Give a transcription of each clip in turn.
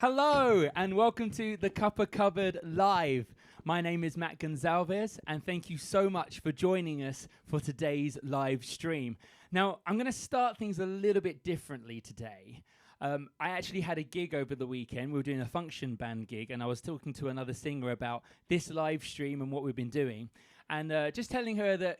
Hello and welcome to the Cuppa Cupboard Live. My name is Matt Gonsalves and thank you so much for joining us for today's live stream. Now, I'm going to start things a little bit differently today. I actually had a gig over the weekend. We were doing a function band gig and I was talking to another singer about this live stream and what we've been doing. And just telling her that,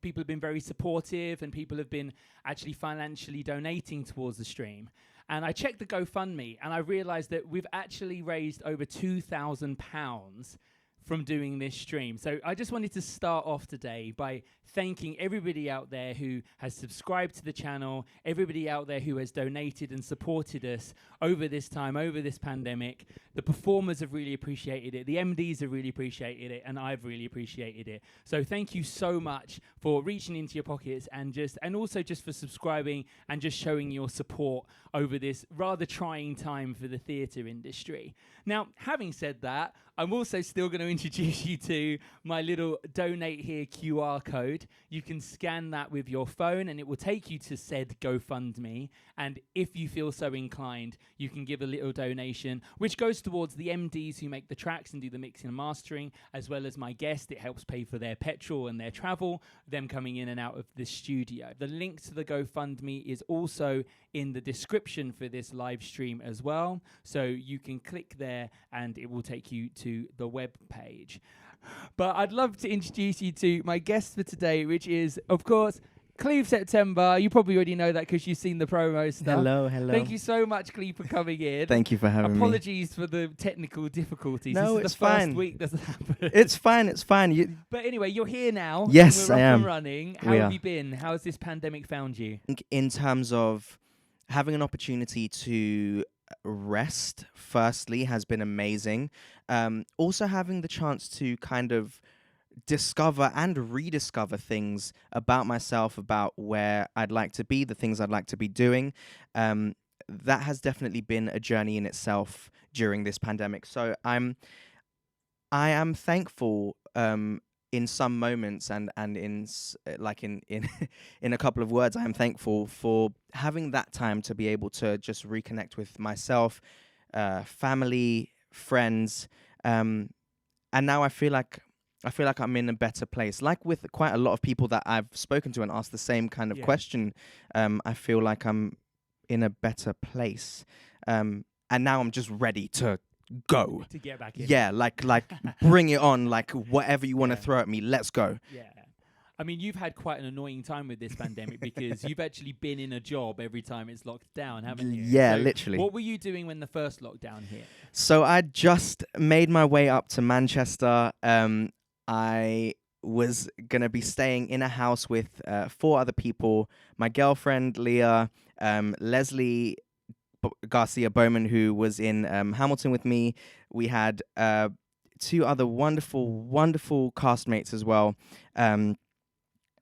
people have been very supportive and people have been actually financially donating towards the stream. And I checked the GoFundMe and I realized that we've actually raised over £2,000 from doing this stream. So I just wanted to start off today by thanking everybody out there who has subscribed to the channel, everybody out there who has donated and supported us over this time, over this pandemic. The performers have really appreciated it, the MDs have really appreciated it, and I've really appreciated it. So thank you so much for reaching into your pockets and also just for subscribing and just showing your support over this rather trying time for the theatre industry. Now, having said that, I'm also still going to introduce you to my little donate here QR code. You can scan that with your phone and it will take you to said GoFundMe. And if you feel so inclined, you can give a little donation, which goes towards the MDs who make the tracks and do the mixing and mastering, as well as my guest. It helps pay for their petrol and their travel, them coming in and out of the studio. The link to the GoFundMe is also in the description for this live stream as well. So you can click there and it will take you to the web page. But I'd love to introduce you to my guest for today, which is, of course, Cleve September. You probably already know that because you've seen the promo stuff. Hello. Thank you so much, Cleve, for coming in. Thank you for having me. Apologies for the technical difficulties. No, this is it's the fine. first week that's happened. It's fine. But anyway, you're here now. Yes, We're I up am. and running. How have you been? How has this pandemic found you? In terms of having an opportunity to rest, firstly, has been amazing. Also having the chance to kind of discover and rediscover things about myself, about where I'd like to be, the things I'd like to be doing. That has definitely been a journey in itself during this pandemic. So I am thankful in some moments and in in a couple of words, I am thankful for having that time to be able to just reconnect with myself, family, friends, and now I feel like I'm in a better place. Like with quite a lot of people that I've spoken to and asked the same kind of question, I feel like I'm in a better place, and now I'm just ready to go. To get back in. Yeah, like bring it on. Like whatever you want to throw at me, let's go. Yeah. I mean, you've had quite an annoying time with this pandemic because you've actually been in a job every time it's locked down, haven't you? Yeah, so literally. What were you doing when the first lockdown hit? So I just made my way up to Manchester. I was going to be staying in a house with 4 other people, my girlfriend, Leah, Leslie Garcia Bowman, who was in Hamilton with me. We had 2 other wonderful castmates as well.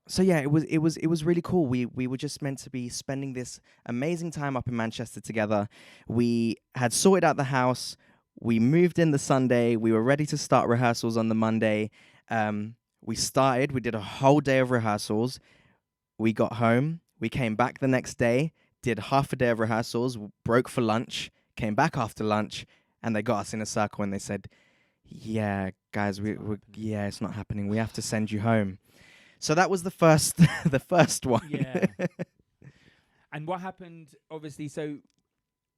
So yeah, it was really cool. We were just meant to be spending this amazing time up in Manchester together. We had sorted out the house. We moved in the Sunday. We were ready to start rehearsals on the Monday. We did a whole day of rehearsals. We got home. We came back the next day, did half a day of rehearsals, broke for lunch, came back after lunch, and they got us in a circle and they said, yeah, guys, it's not happening. We have to send you home. So that was the first one. Yeah. And what happened, obviously, so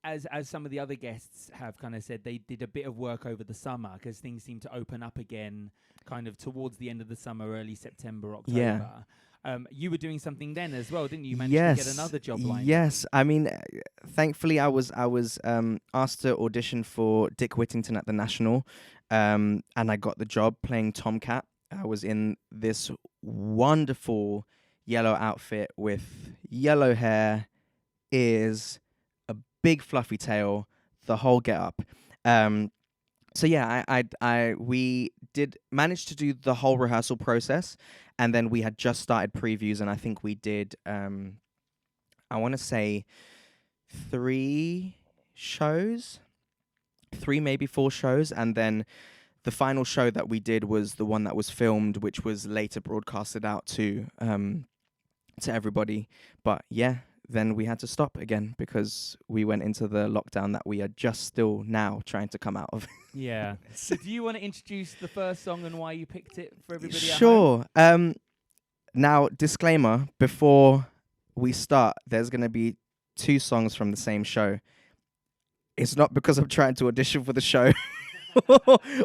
as some of the other guests have kind of said, they did a bit of work over the summer because things seemed to open up again kind of towards the end of the summer, early September, October. Yeah. You were doing something then as well, didn't you? You managed to get another job line. Yes. I mean, thankfully, I was asked to audition for Dick Whittington at the National, and I got the job playing Tomcat. I was in this wonderful yellow outfit with yellow hair, ears, a big fluffy tail, the whole get up. So yeah, we did manage to do the whole rehearsal process, and then we had just started previews, and I think we did, I want to say 3 shows, 3 maybe 4 shows, and then the final show that we did was the one that was filmed, which was later broadcasted out to everybody. But yeah, then we had to stop again because we went into the lockdown that we are just still now trying to come out of. Yeah. So do you want to introduce the first song and why you picked it for everybody at home? Sure. Now, disclaimer, before we start, there's going to be 2 songs from the same show. It's not because I'm trying to audition for the show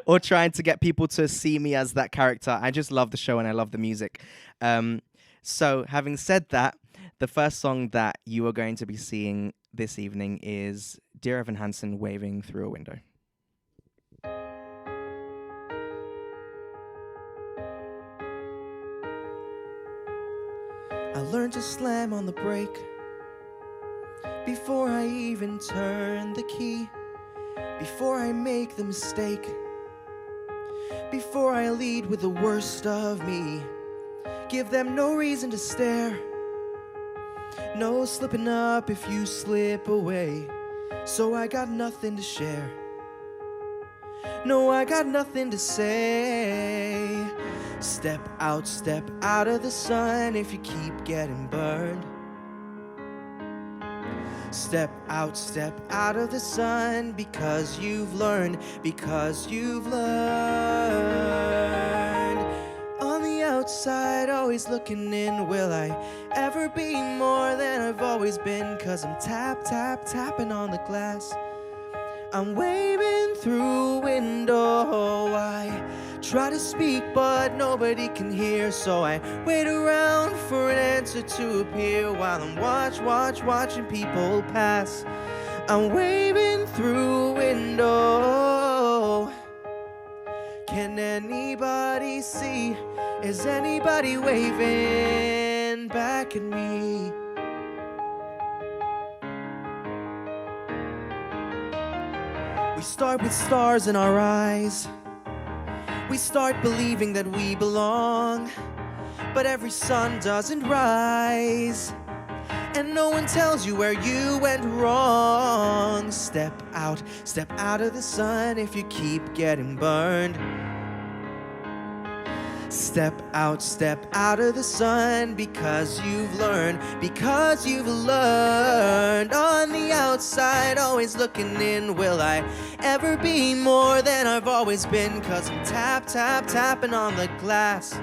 or trying to get people to see me as that character. I just love the show and I love the music. So having said that, the first song that you are going to be seeing this evening is Dear Evan Hansen, Waving Through a Window. I learned to slam on the brake before I even turn the key, before I make the mistake, before I lead with the worst of me. Give them no reason to stare, no slipping up if you slip away. So I got nothing to share, no, I got nothing to say. Step out of the sun if you keep getting burned. Step out of the sun because you've learned, On the outside, always looking in, will I ever be more than I've always been? 'Cause I'm tapping on the glass. I'm waving through a window. I try to speak but nobody can hear, so I wait around for an answer to appear while I'm watching people pass. I'm waving through a window. Can anybody see? Is anybody waving back at me? We start with stars in our eyes. We start believing that we belong, but every sun doesn't rise, and no one tells you where you went wrong. Step out of the sun if you keep getting burned. Step out of the sun because you've learned, On the outside, always looking in, will I ever be more than I've always been? 'Cause I'm tapping on the glass.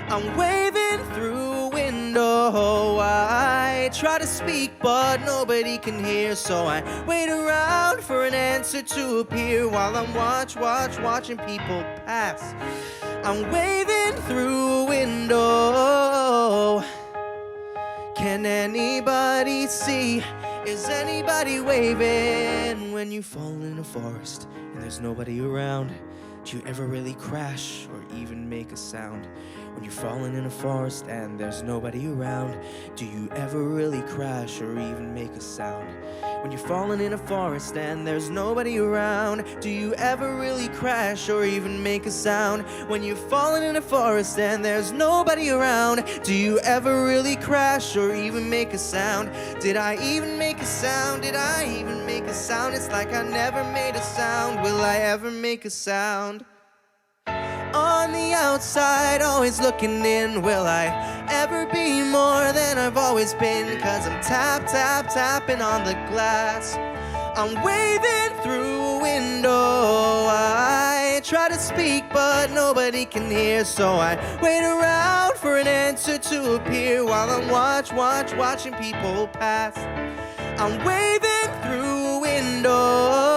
I'm waving through a window. I try to speak but nobody can hear, so I wait around for an answer to appear while I'm watching people pass. I'm waving through a window. Can anybody see? Is anybody waving? When you fall in a forest and there's nobody around, do you ever really crash or even make a sound? When you're falling in a forest and there's nobody around, do you ever really crash or even make a sound? When you're falling in a forest and there's nobody around, do you ever really crash or even make a sound? When you're falling in a forest and there's nobody around, do you ever really crash or even make a sound? Did I even make a sound? Did I even make a sound? It's like I never made a sound. Will I ever make a sound? On the outside, always looking in, will I ever be more than I've always been? 'Cause I'm tapping on the glass. I'm waving through a window. I try to speak but nobody can hear, so I wait around for an answer to appear while I'm watching people pass. I'm waving through a window.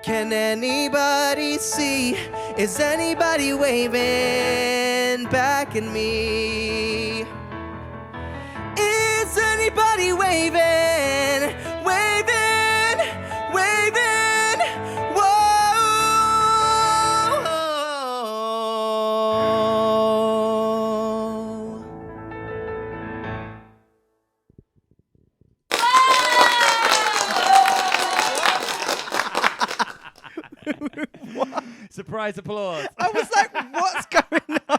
Can anybody see? Is anybody waving back at me? Is anybody waving? Waving, waving, whoa. Surprise applause. I was like, what's going on?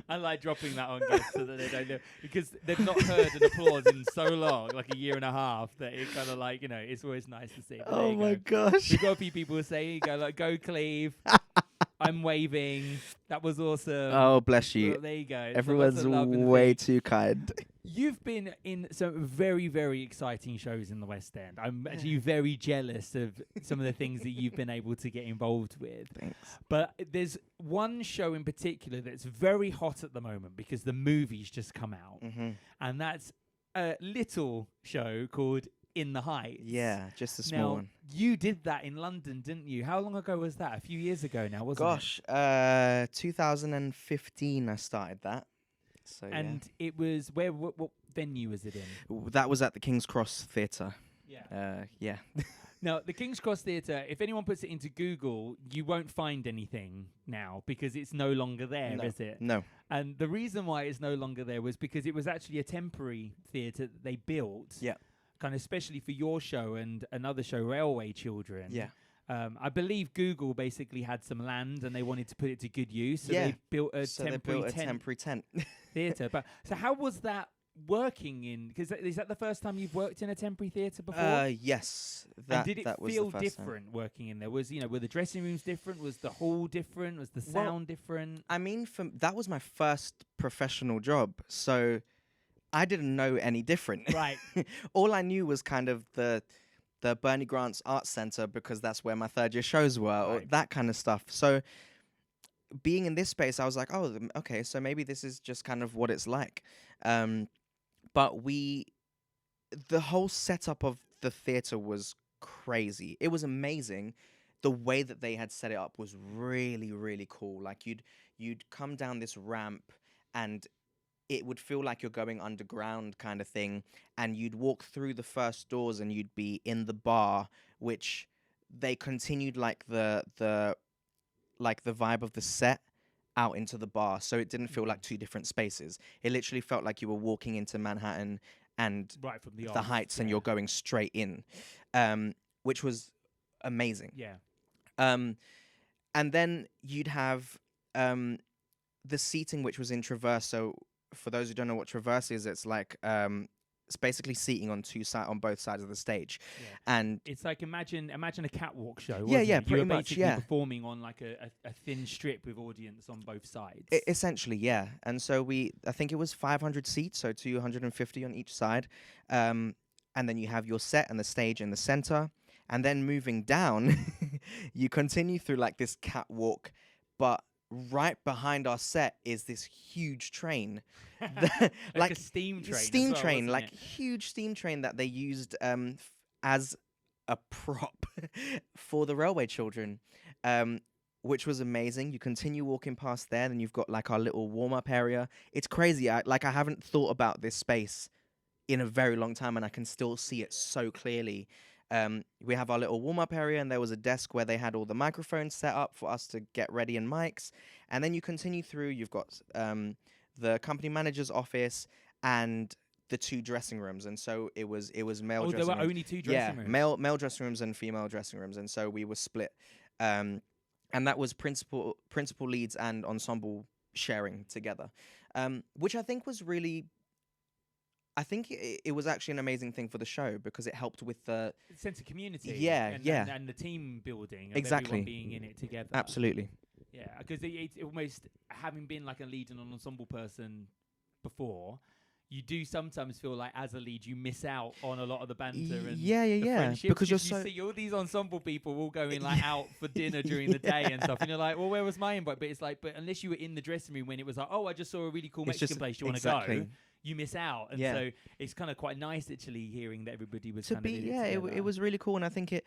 I like dropping that on guests so that they don't know, because they've not heard an applause in so long, like a year and a half, that it kind of like, it's always nice to see. But Oh my gosh. We've got a few people who say, go Cleve. I'm waving. That was awesome. Oh, bless you. Well, there you go. So Everyone's lots of love in the way thing. too kind. You've been in some very, very exciting shows in the West End. I'm actually very jealous of some of the things that you've been able to get involved with. Thanks. But there's one show in particular that's very hot at the moment because the movie's just come out. Mm-hmm. And that's a little show called In the Heights. Yeah, just a small Now, one. you did that in London, didn't you? How long ago was that? A few years ago now, wasn't it? Gosh, 2015 I started that. So And it was, what venue was it in? that was at the King's Cross Theatre. Yeah. Yeah. Now, the King's Cross Theatre, if anyone puts it into Google, you won't find anything now because it's no longer there, is it? No. And the reason why it's no longer there was because it was actually a temporary theatre that they built. Yeah. Kind of especially for your show and another show, Railway Children. Yeah. I believe Google basically had some land and they wanted to put it to good use. So Yeah. they built a So they temporary built a temporary tent. theatre. But so how was that working in? Because is that the first time you've worked in a temporary theatre before? Yes. And did it that was feel the first time. different working in there? Was were the dressing rooms different? Was the hall different? Was the Well, sound different? I mean, that was my first professional job, so I didn't know any different. Right. All I knew was kind of the Bernie Grant's Arts Centre because that's where my third year shows were, or Right. that kind of stuff. So being in this space, I was like, oh, okay, so maybe this is just kind of what it's like. But the whole setup of the theatre was crazy. It was amazing. The way that they had set it up was really, really cool. Like you'd come down this ramp and it would feel like you're going underground kind of thing, and you'd walk through the first doors and you'd be in the bar, which they continued like the vibe of the set out into the bar, so it didn't feel like two different spaces. It literally felt like you were walking into Manhattan and Right from the Heights, and yeah. you're going straight in, which was amazing. Yeah. And then you'd have the seating, which was in traverse. So for those who don't know what traverse is, it's like it's basically seating on both sides of the stage. Yeah. And It's like imagine a catwalk show. Yeah, wasn't yeah, it? You pretty were much, basically yeah. performing on like a thin strip with audience on both sides. Essentially, yeah. And so I think it was 500 seats, so 250 on each side. And then you have your set and the stage in the center. And then moving down, you continue through like this catwalk, but right behind our set is this huge train. like a steam train. Steam as well, train, wasn't like it? huge steam train that they used as a prop for the Railway Children, which was amazing. You continue walking past there, then you've got like our little warm-up area. It's crazy. I haven't thought about this space in a very long time, and I can still see it so clearly. We have our little warm-up area, and there was a desk where they had all the microphones set up for us to get ready and mics. And then you continue through. You've got the company manager's office and the two dressing rooms. And so it was male dressing rooms. There were only two dressing rooms. Male dressing rooms and female dressing rooms. And so we were split. And that was principal leads and ensemble sharing together, which I think was really... I think it was actually an amazing thing for the show because it helped with the sense of community. Yeah, and the team building. Of Exactly. everyone being in it together. Absolutely. Yeah, because it's almost having been like a lead and an ensemble person before, you do sometimes feel like as a lead you miss out on a lot of the banter and Yeah, the friendships, because you're you so... see all these ensemble people all going like out for dinner during the day and stuff, and you're like, well, where was my invite? But it's like, but unless you were in the dressing room when it was like, oh, I just saw a really cool It's Mexican just- place, you want to exactly. go? You miss out, and Yeah. so it's kind of quite nice actually hearing that everybody was to kind be of it was really cool, and I think it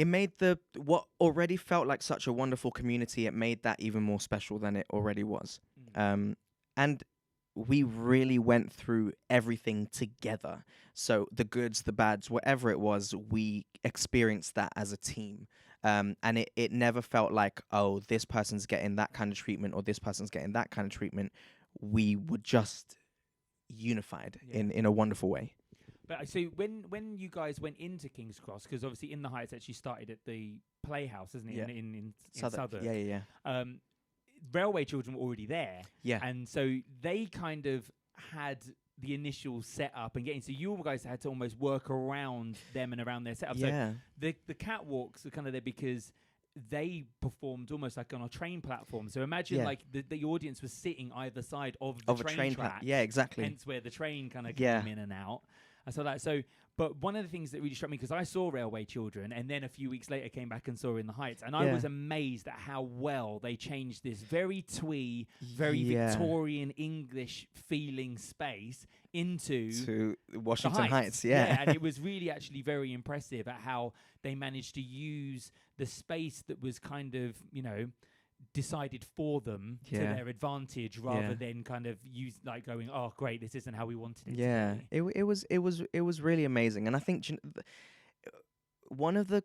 made what already felt like such a wonderful community, it made that even more special than it already was. And we really went through everything together. So the goods, the bads, whatever it was, we experienced that as a team. And it never felt like, oh, this person's getting that kind of treatment or this person's getting that kind of treatment. We were just unified in a wonderful way. But so when you guys went into King's Cross, because obviously In the Heights actually started at the Playhouse, isn't it? Yeah. In Southwark. Southwark. Yeah. Railway Children were already there. Yeah. And so they kind of had the initial setup and getting, so you guys had to almost work around them and around their setup. Yeah. So the catwalks are kind of there because they performed almost like on a train platform. So imagine like the audience was sitting either side of the train track. Yeah, exactly. Hence where the train kind of came in and out. And so but one of the things that really struck me, because I saw Railway Children and then a few weeks later came back and saw In the Heights, and I was amazed at how well they changed this very twee, very Victorian English feeling space into Washington Heights. And it was really actually very impressive at how they managed to use the space that was kind of, decided for them to their advantage, rather than kind of use like going, oh great, this isn't how we wanted it to be. It was really amazing. And I think one of the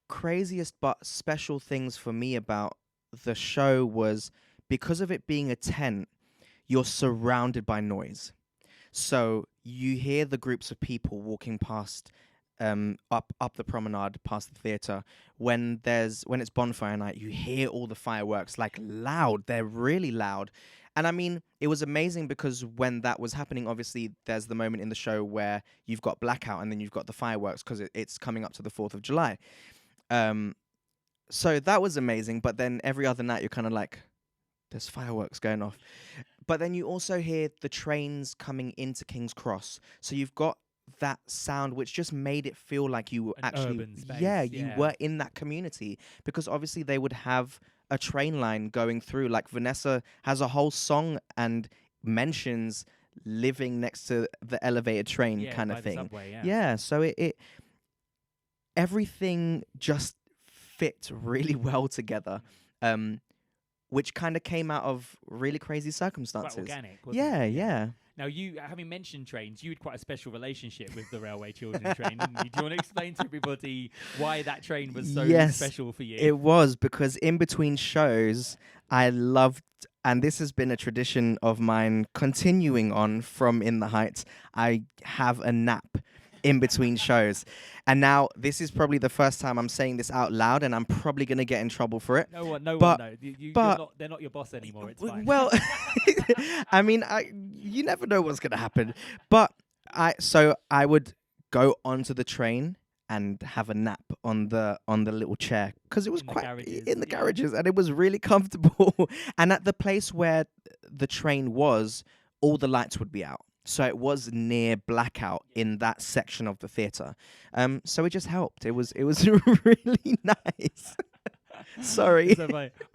craziest but special things for me about the show was, because of it being a tent, you're surrounded by noise. So you hear the groups of people walking past up the promenade past the theatre. When it's bonfire night, you hear all the fireworks like loud. They're really loud. And I mean, it was amazing because when that was happening, obviously there's the moment in the show where you've got blackout and then you've got the fireworks because it's coming up to the 4th of July. So that was amazing. But then every other night you're kind of like, there's fireworks going off. But then you also hear the trains coming into King's Cross. So you've got that sound, which just made it feel like you were urban space, you were in that community, because obviously they would have a train line going through. Like Vanessa has a whole song and mentions living next to the elevated train kind of thing. Subway, so it everything just fit really well together, which kind of came out of really crazy circumstances. Quite organic, wasn't it? Yeah. Now, you, having mentioned trains, you had quite a special relationship with the Railway Children train, didn't you? Do you want to explain to everybody why that train was so special for you? It was because in between shows, I loved, and this has been a tradition of mine continuing on from In the Heights, I have a nap in between shows. And now this is probably the first time I'm saying this out loud, and I'm probably going to get in trouble for it. No one knows. They're not your boss anymore. It's fine. Well, I mean, you never know what's going to happen. But I would go onto the train and have a nap on the little chair, because it was in the garages, and it was really comfortable. And at the place where the train was, all the lights would be out. So it was near blackout in that section of the theatre. So it just helped. It was really nice. Sorry.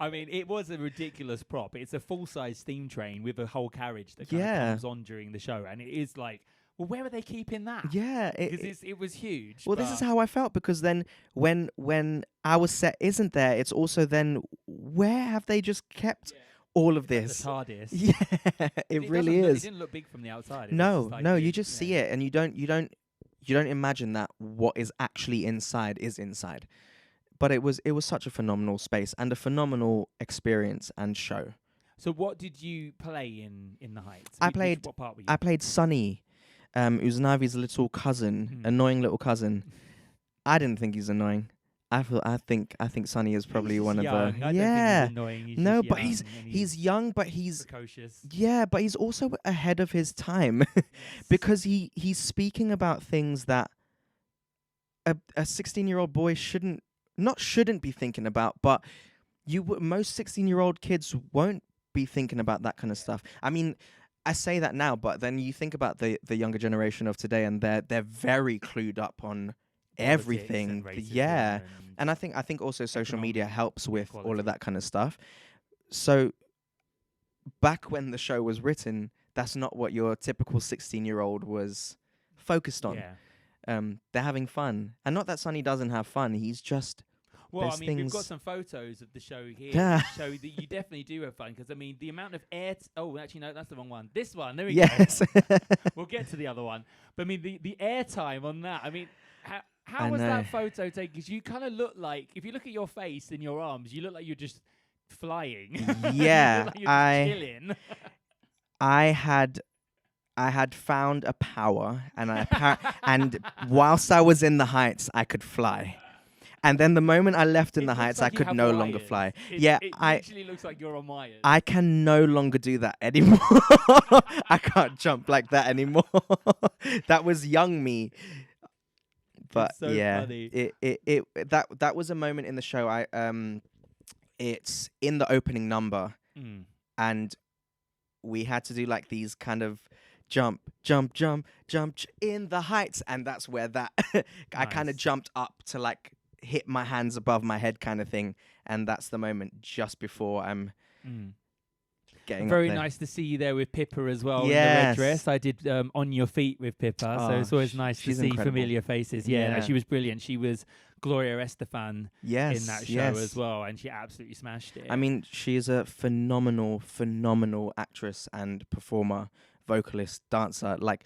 I mean, it was a ridiculous prop. It's a full-size steam train with a whole carriage that kind of comes on during the show. And it is like, well, where are they keeping that? Yeah. It was huge. Well, this is how I felt, because then when our set isn't there, it's also then, where have they just kept... all of this. The TARDIS. Yeah, it really is. It didn't look big from the outside. No, you just see it, and you don't imagine that what is actually inside is inside. But it was such a phenomenal space and a phenomenal experience and show. So what did you play in the Heights? What part were you? I played Sonny, Uznavi's little cousin, annoying little cousin. I didn't think he's annoying. I think Sonny is probably one young. of the I don't think he's annoying. He's no, just but young, he's young, but he's precocious. Yeah, but he's also ahead of his time, because he's speaking about things that a 16-year-old boy shouldn't be thinking about. But most 16-year-old kids won't be thinking about that kind of stuff. I mean, I say that now, but then you think about the younger generation of today, and they're very clued up on everything. And I think also social media helps with all of that kind of stuff. So back when the show was written, that's not what your typical 16-year-old was focused on. They're having fun, and not that Sonny doesn't have fun. He's just we've got some photos of the show here that show that you definitely do have fun, because I mean the amount of actually no, that's the wrong one. This one, there we go. We'll get to the other one, but I mean the airtime on that. I mean, how was that photo taken? Because you kind of look like, if you look at your face and your arms, you look like you're just flying. Yeah, chilling. I had found a power, and and whilst I was in the Heights, I could fly. And then the moment I left in the Heights, I could no longer fly. It actually looks like you're on wires. I can no longer do that anymore. I can't jump like that anymore. That was young me. But it's so yeah, funny. that was a moment in the show. It's in the opening number, and we had to do like these kind of jump, jump, jump, jump in the heights, and that's where that I kind of Nice. jumped up to like hit my hands above my head kind of thing, and that's the moment just before I'm getting Very up there. nice to see you there with Pippa as well in the Yes. red dress. I did On Your Feet with Pippa, so it's always nice to she's see incredible. familiar faces. Yeah, no, Yeah. she was brilliant. She was Gloria Estefan Yes, in that show yes. as well, and she absolutely smashed it. I mean, she is a phenomenal, phenomenal actress and performer, vocalist, dancer. Like,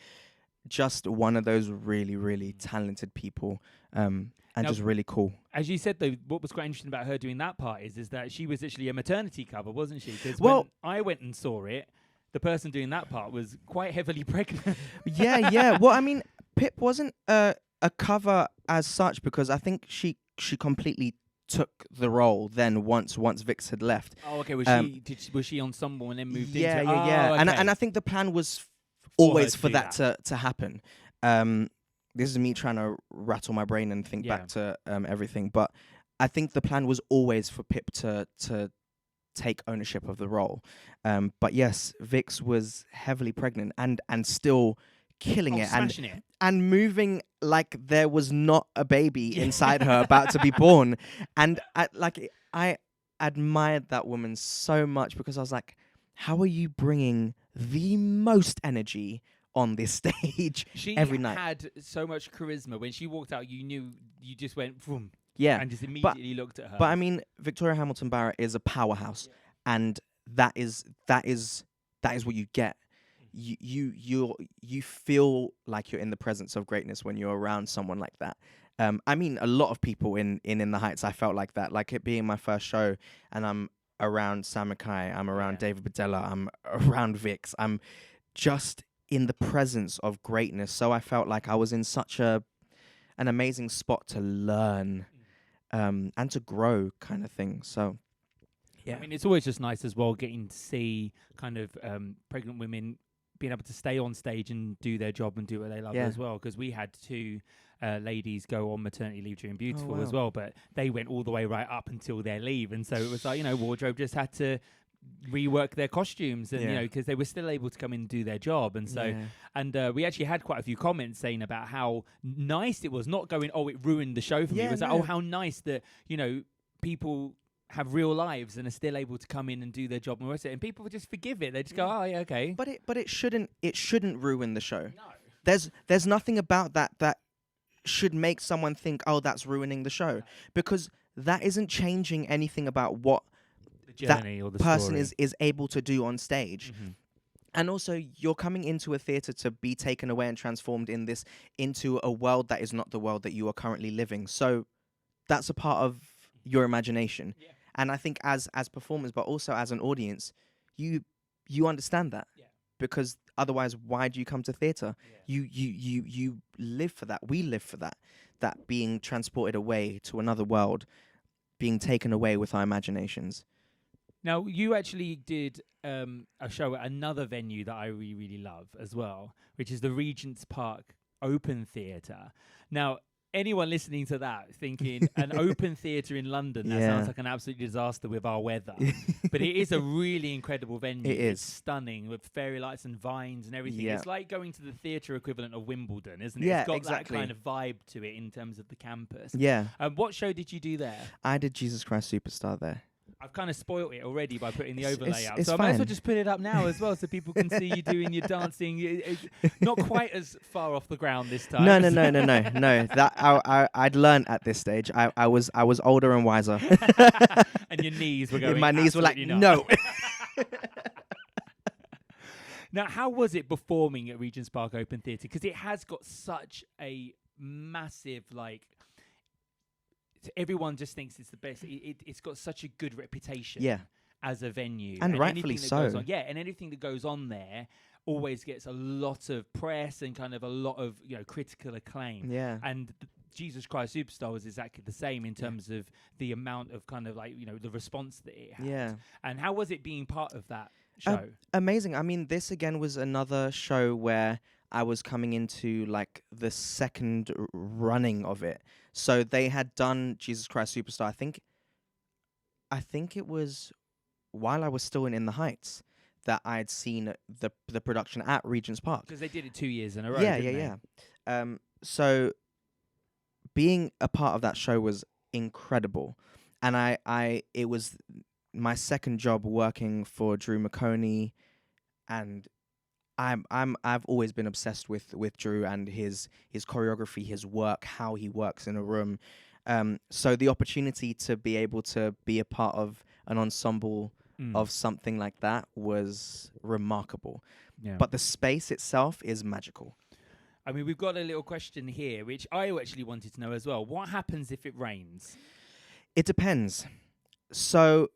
just one of those really, really talented people, and Now, just really cool. as you said, though, what was quite interesting about her doing that part is that she was actually a maternity cover, wasn't she? Because Well- when I went and saw it, the person doing that part was quite heavily pregnant. Yeah. Well, I mean, Pip wasn't a cover as such, because I think she completely took the role then once Vix had left. Oh, okay. Was she ensemble and then moved into Yeah. it? Oh, okay. And I think the plan was always to for do that to happen. This is me trying to rattle my brain and think back to everything, but I think the plan was always for Pip to take ownership of the role. But yes, Vix was heavily pregnant and still killing it smashing it. and moving like there was not a baby inside her about to be born. And I admired that woman so much, because I was like, how are you bringing the most energy on this stage every night? She had so much charisma. When she walked out, you just went boom. Yeah. And just immediately looked at her. But I mean, Victoria Hamilton Barrett is a powerhouse, and that is what you get. You feel like you're in the presence of greatness when you're around someone like that. I mean, a lot of people in the Heights, I felt like that. Like, it being my first show, and I'm around Sam Mackay, I'm around David Badella, I'm around Vix. I'm just in the presence of greatness. So I felt like I was in such an amazing spot to learn and to grow, kind of thing. So yeah. I mean, it's always just nice as well getting to see kind of pregnant women being able to stay on stage and do their job and do what they love as well. Because we had two ladies go on maternity leave during Beautiful as well, but they went all the way right up until their leave. And so it was like, wardrobe just had to rework their costumes and, because they were still able to come in and do their job. And so, and we actually had quite a few comments saying about how nice it was, not going, oh, it ruined the show for me. It was like, oh, how nice that, people have real lives and are still able to come in and do their job and rest it. And people would just forgive it. They just go, oh, yeah, okay. But it shouldn't ruin the show. No. There's nothing about that should make someone think, oh, that's ruining the show, because that isn't changing anything about what the journey or the person is able to do on stage. Mm-hmm. And also, you're coming into a theatre to be taken away and transformed into a world that is not the world that you are currently living. So that's a part of your imagination. Yeah. And I think as performers, but also as an audience, you understand that. Yeah. Because otherwise, why do you come to theatre? Yeah. You live for that. We live for that. That being transported away to another world, being taken away with our imaginations. Now, you actually did a show at another venue that I really, really love as well, which is the Regent's Park Open Theatre. Now, anyone listening to that thinking an open theatre in London, that sounds like an absolute disaster with our weather. But it is a really incredible venue. It's stunning with fairy lights and vines and everything. Yeah. It's like going to the theatre equivalent of Wimbledon, isn't it? Yeah, it's got exactly. that kind of vibe to it in terms of the campus. Yeah. What show did you do there? I did Jesus Christ Superstar there. I've kind of spoilt it already by putting the overlay up. It's so I fine. might as well just put it up now as well so people can see you doing your dancing. It's not quite as far off the ground this time. No. That I'd learned at this stage. I was older and wiser. And your knees were going. My knees were like, not. no. Now, how was it performing at Regent's Park Open Theatre? Because it has got such a massive, everyone just thinks it's the best. It's got such a good reputation as a venue. And rightfully so. And anything that goes on there always gets a lot of press and kind of a lot of critical acclaim. Yeah. And Jesus Christ Superstar was exactly the same in terms of the amount of kind of the response that it had. Yeah. And how was it being part of that show? Amazing. I mean, this again was another show where I was coming into like the second running of it. So they had done Jesus Christ Superstar. I think it was while I was still in the Heights that I had seen the production at Regent's Park. Because they did it 2 years in a row, Yeah, didn't yeah, they? yeah. So being a part of that show was incredible, and it was my second job working for Drew McConey, and I've always been obsessed with Drew and his choreography, his work, how he works in a room. So the opportunity to be able to be a part of an ensemble of something like that was remarkable. Yeah. But the space itself is magical. I mean, we've got a little question here, which I actually wanted to know as well. What happens if it rains? It depends. So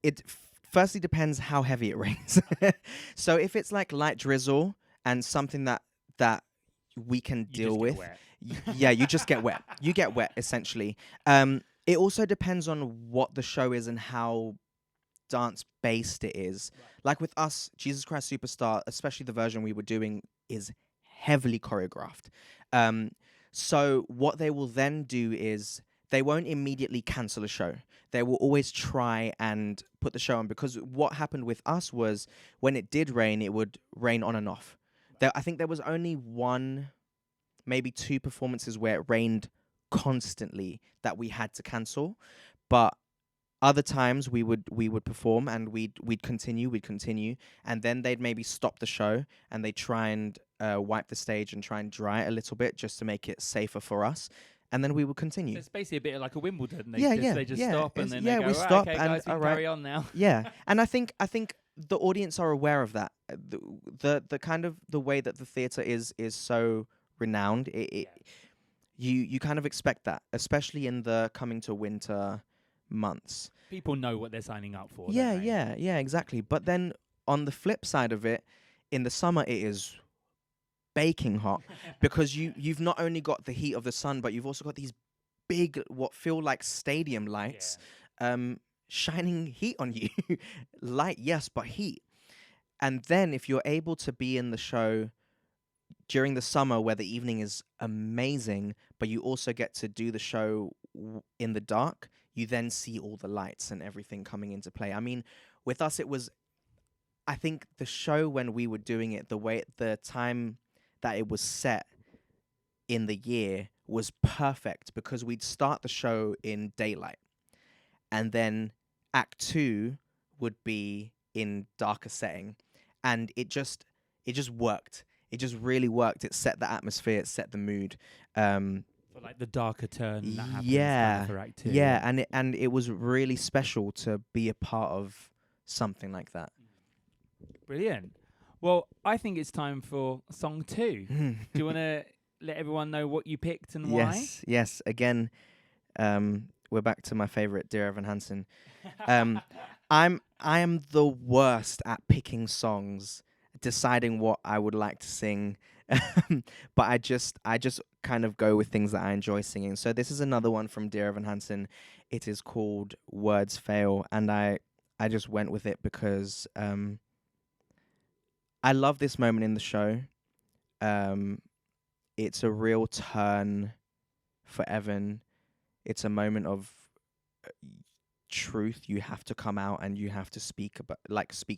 it firstly depends how heavy it rains. So if it's like light drizzle and something that we can deal with, yeah, you just get wet. You get wet essentially. It also depends on what the show is and how dance based it is. Right. Like with us, Jesus Christ Superstar, especially the version we were doing, is heavily choreographed. So what they will then do is they won't immediately cancel a show. They will always try and put the show on, because what happened with us was when it did rain, it would rain on and off. I think there was only one, maybe two performances where it rained constantly that we had to cancel, but other times we would perform and we'd continue, and then they'd maybe stop the show and they'd try and wipe the stage and try and dry it a little bit just to make it safer for us, and then we would continue. So it's basically a bit like a Wimbledon. They just stop and then they go, we stop okay, and guys, we can carry on now. Yeah, and I think the audience are aware of that. The kind of the way that the theatre is so renowned, you kind of expect that, especially in the coming to winter months. People know what they're signing up for. Yeah, exactly. But then on the flip side of it, in the summer it is baking hot because you've not only got the heat of the sun, but you've also got these big, what feel like stadium lights, shining heat on you. Light, yes, but heat. And then if you're able to be in the show during the summer where the evening is amazing, but you also get to do the show in the dark, you then see all the lights and everything coming into play. I mean, with us, it was, I think the show when we were doing it, the time that it was set in the year was perfect because we'd start the show in daylight and then Act 2 would be in darker setting. And it just worked. It just really worked. It set the atmosphere. It set the mood. For like the darker turn that happens kind of for Act 2. Yeah, and it was really special to be a part of something like that. Brilliant. Well, I think it's time for song 2. Do you want to let everyone know what you picked and why? Yes. Again, we're back to my favorite, Dear Evan Hansen. I am the worst at picking songs, deciding what I would like to sing. But I just kind of go with things that I enjoy singing. So this is another one from Dear Evan Hansen. It is called Words Fail, and I just went with it because I love this moment in the show. It's a real turn for Evan. It's a moment of truth. You have to come out and you have to speak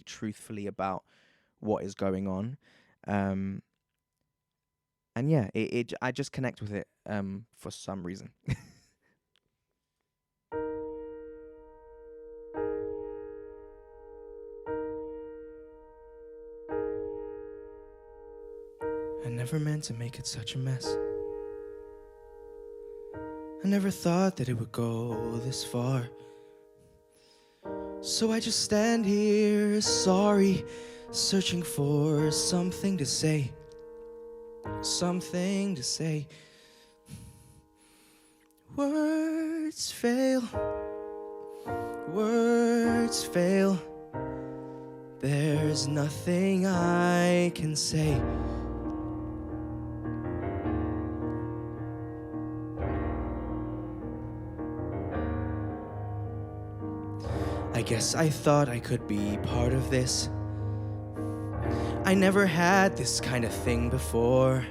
truthfully about what is going on. And yeah, I just connect with it for some reason. I never meant to make it such a mess. I never thought that it would go this far. So I just stand here sorry, searching for something to say. Something to say. Words fail. Words fail. There's nothing I can say. I guess I thought I could be part of this. I I never had this kind of thing before.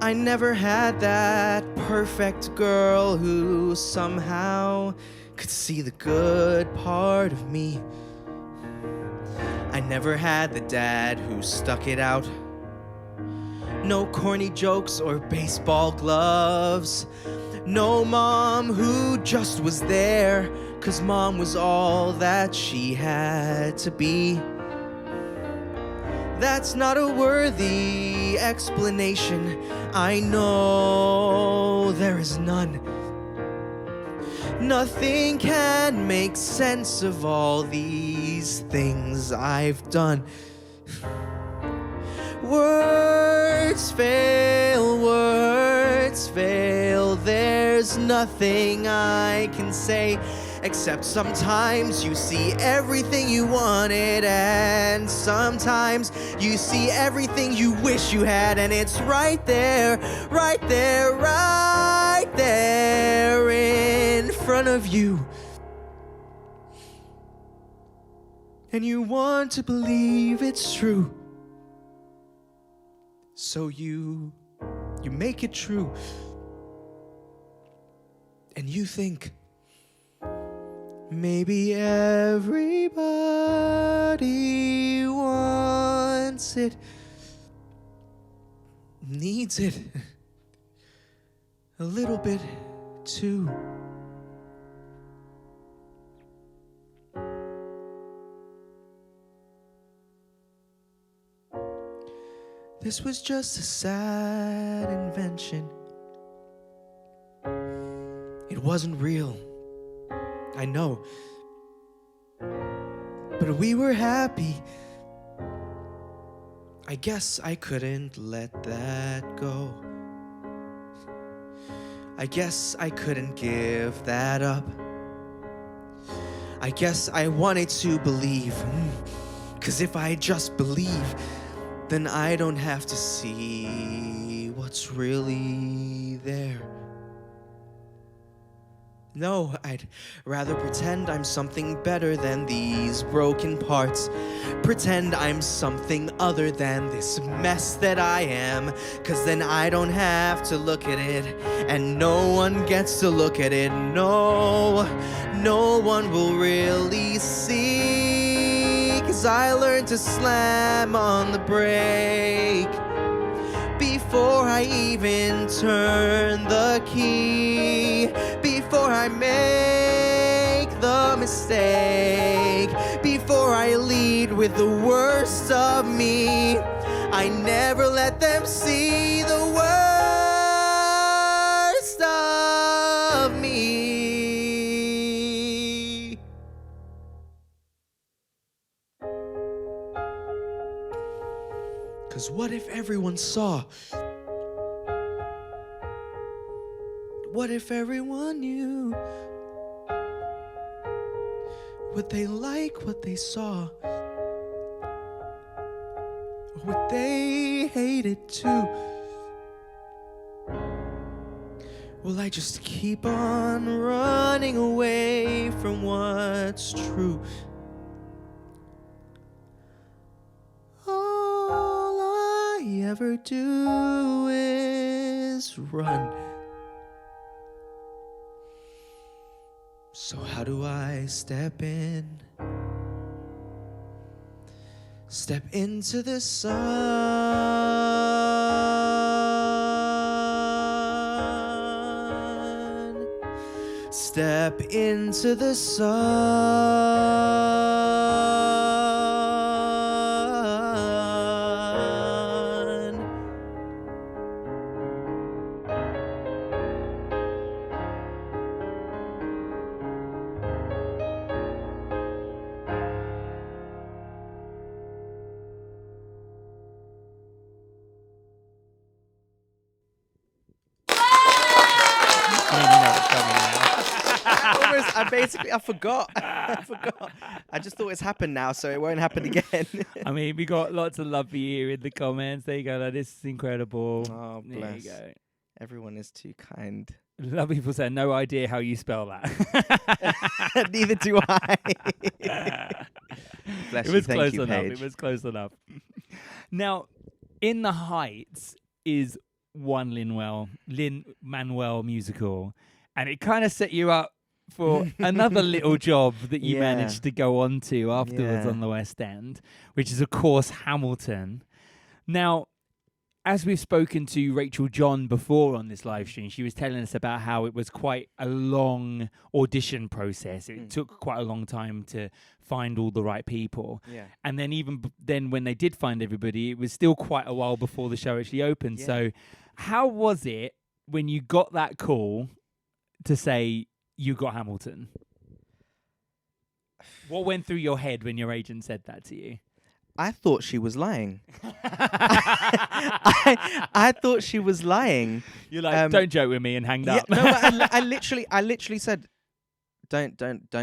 I never had that perfect girl who somehow could see the good part of me. I never had the dad who stuck it out. No corny jokes or baseball gloves. No mom who just was there, 'cause mom was all that she had to be. That's not a worthy explanation. I know there is none. Nothing can make sense of all these things I've done. Words fail, there's nothing I can say, except sometimes you see everything you wanted, and sometimes you see everything you wish you had, and it's right there, right there, right there in front of you. And you want to believe it's true. So you make it true. And you think, maybe everybody wants it, needs it a little bit too. This was just a sad invention. It wasn't real, I know, but we were happy. I guess I couldn't let that go. I guess I couldn't give that up. I guess I wanted to believe, 'cause if I just believe, then I don't have to see what's really there. No, I'd rather pretend I'm something better than these broken parts. Pretend I'm something other than this mess that I am, 'cause then I don't have to look at it, and no one gets to look at it. No one will really see, 'cause I learned to slam on the brake before I even turn the key, before I make the mistake, before I lead with the worst of me. I never let them see the worst of me. 'Cause what if everyone saw? What if everyone knew? Would they like what they saw? Or would they hate it too? Will I just keep on running away from what's true? All I ever do is run. So how do I step in? Step into the sun. Step into the sun. I forgot. I just thought it's happened now, so it won't happen again. I mean, we got lots of love for you in the comments. There you go. Like, this is incredible. Oh, bless. There you go. Everyone is too kind. A lot of people said, no idea how you spell that. Neither do I. Bless It you. was Thank close you, enough. Paige. It was close enough. Now, In the Heights is one Lin-Manuel musical, and it kind of set you up for another little job that you Yeah. managed to go on to afterwards Yeah. on the West End, which is, of course, Hamilton. Now, as we've spoken to Rachel John before on this live stream, she was telling us about how it was quite a long audition process. It took quite a long time to find all the right people. Yeah. And then then when they did find everybody, it was still quite a while before the show actually opened. Yeah. So how was it when you got that call to say you got Hamilton? What went through your head when your agent said that to you? I thought she was lying. I thought she was lying. You're like, don't joke with me, and hanged up. No, I literally said, don't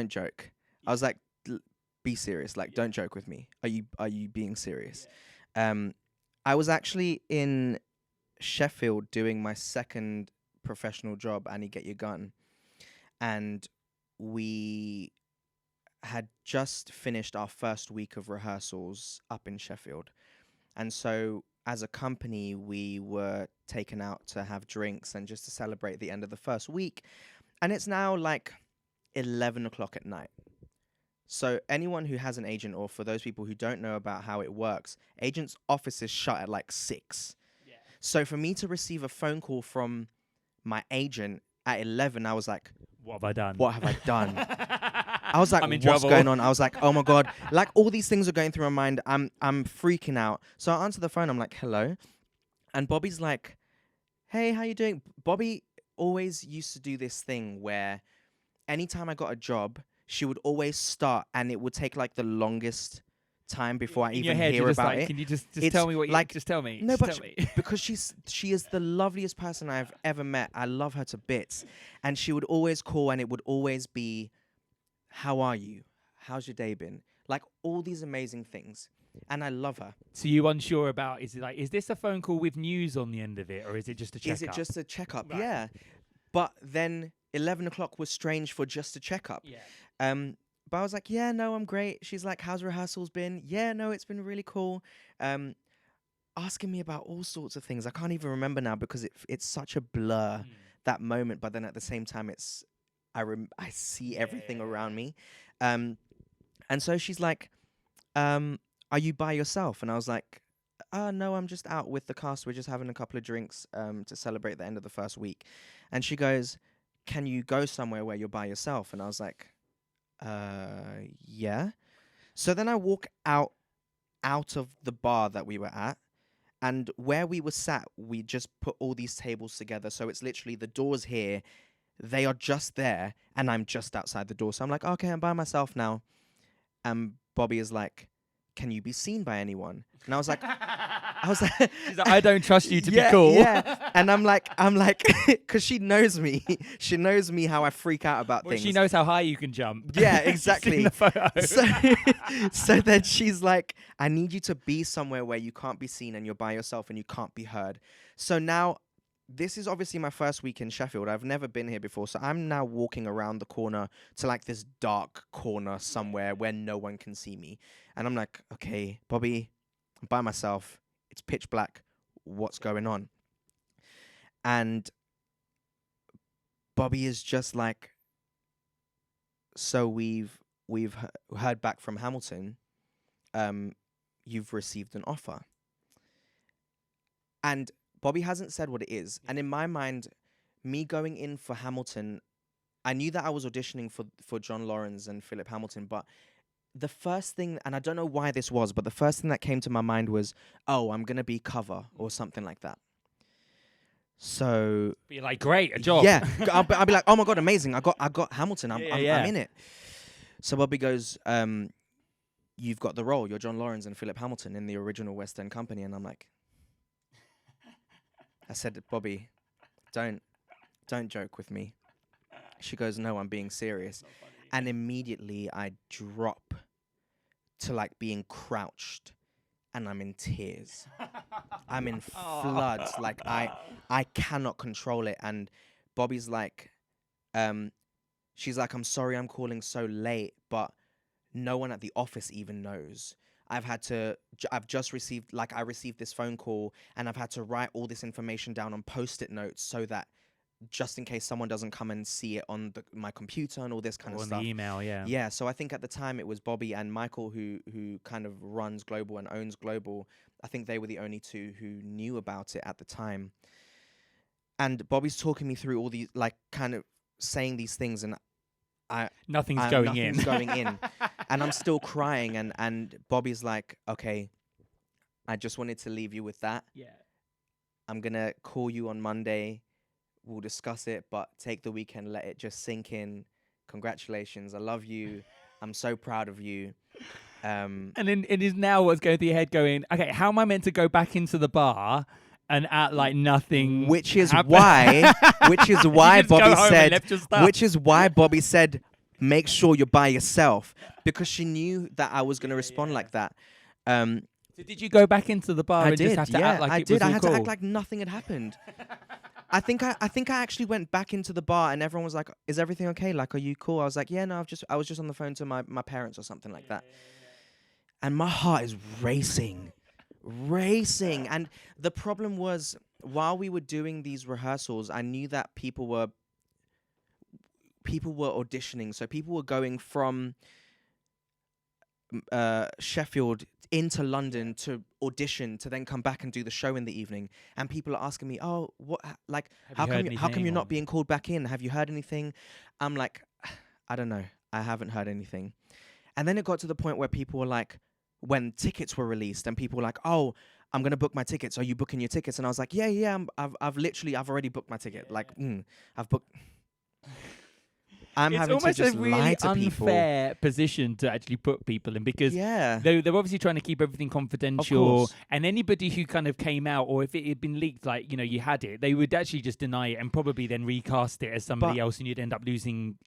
joke. I was like, be serious. Like, don't joke with me. Are you being serious? I was actually in Sheffield doing my second professional job, Annie Get Your Gun, and we had just finished our first week of rehearsals up in Sheffield. And so as a company, we were taken out to have drinks and just to celebrate the end of the first week. And it's now like 11 o'clock at night. So anyone who has an agent, or for those people who don't know about how it works, agents' offices shut at like 6. Yeah. So for me to receive a phone call from my agent at 11, I was like, what have I done? What have I done? I was like, what's trouble. going on? I was like, oh my God. Like, all these things are going through my mind. I'm freaking out. So I answer the phone. I'm like, hello. And Bobby's like, hey, how you doing? Bobby always used to do this thing where anytime I got a job, she would always start, and it would take like the longest time before I even hear about it. Can you just tell me what you just tell me? No, just but because she is the loveliest person I've ever met. I love her to bits. And she would always call, and it would always be, how are you? How's your day been? Like, all these amazing things. And I love her. So you unsure about, is this a phone call with news on the end of it, or is it just a checkup? Is it just a checkup? Right. Yeah. But then 11 o'clock was strange for just a checkup. Yeah. But I was like, yeah, no, I'm great. She's like, how's rehearsals been? Yeah, no, it's been really cool. Asking me about all sorts of things. I can't even remember now because it's such a blur, that moment. But then at the same time, I see everything around me. And so she's like, are you by yourself? And I was like, no, I'm just out with the cast. We're just having a couple of drinks to celebrate the end of the first week. And she goes, can you go somewhere where you're by yourself? And I was like, yeah. So then I walk out of the bar that we were at, and where we were sat, we just put all these tables together. So it's literally the doors here, they are just there, and I'm just outside the door. So I'm like, okay, I'm by myself now. And Bobby is like, can you be seen by anyone? And I was like, she's like, I don't trust you to be cool. Yeah. And I'm like, because she knows me. She knows me how I freak out about things. She knows how high you can jump. Yeah, exactly. She's seen the photo. So then she's like, I need you to be somewhere where you can't be seen and you're by yourself and you can't be heard. So now, this is obviously my first week in Sheffield. I've never been here before. So I'm now walking around the corner to like this dark corner somewhere where no one can see me. And I'm like, okay, Bobby, I'm by myself. It's pitch black. What's going on? And Bobby is just like, so we've heard back from Hamilton. You've received an offer. And Bobby hasn't said what it is. And in my mind, me going in for Hamilton, I knew that I was auditioning for John Lawrence and Philip Hamilton, but the first thing, and I don't know why this was, but the first thing that came to my mind was, oh, I'm going to be cover or something like that. So be like, great, a job. Yeah. I'll be like, oh my God, amazing. I got Hamilton. I'm in it. So Bobby goes, you've got the role. You're John Lawrence and Philip Hamilton in the original West End company. And I'm like, I said, Bobby, don't joke with me. She goes, no, I'm being serious. And immediately I drop to like being crouched, and I'm in tears. I'm in floods. Like I cannot control it. And Bobby's like, she's like, I'm sorry I'm calling so late, but no one at the office even knows. I've just received, like, I received this phone call, and I've had to write all this information down on Post-it notes so that just in case someone doesn't come and see it on my computer and all this kind Or of on stuff. the email, yeah. Yeah, so I think at the time it was Bobby and Michael who kind of runs Global and owns Global. I think they were the only two who knew about it at the time. And Bobby's talking me through all these, like, kind of saying these things, and nothing's going in. And I'm still crying, and Bobby's like, okay, I just wanted to leave you with that. Yeah. I'm going to call you on Monday. We'll discuss it, but take the weekend, let it just sink in. Congratulations. I love you. I'm so proud of you. And then it is now what's going through your head going, okay, how am I meant to go back into the bar and act like nothing Which is happened? why Bobby said, make sure you're by yourself, because she knew that I was going to respond like that. So did you go back into the bar just have to act like it was all I had cool? to act like nothing had happened. I think I actually went back into the bar, and everyone was like, "Is everything okay? Like, are you cool?" I was like, "Yeah, no, I was just on the phone to my parents or something like that." And my heart is racing. And the problem was, while we were doing these rehearsals, I knew that people were auditioning. So people were going from Sheffield into London to audition, to then come back and do the show in the evening. And people are asking me, "Oh, what? Like, how come you're not being called back in? Have you heard anything?" I'm like, I don't know. I haven't heard anything. And then it got to the point where people were like, when tickets were released, and people were like, "Oh, I'm gonna book my tickets. Are you booking your tickets?" And I was like, "Yeah. I've already booked my ticket. Like, I've booked." I'm having to just lie to people. It's almost a really unfair position to actually put people in, because they're obviously trying to keep everything confidential. And anybody who kind of came out, or if it had been leaked, like, you had it, they would actually just deny it and probably then recast it as somebody else, and you'd end up losing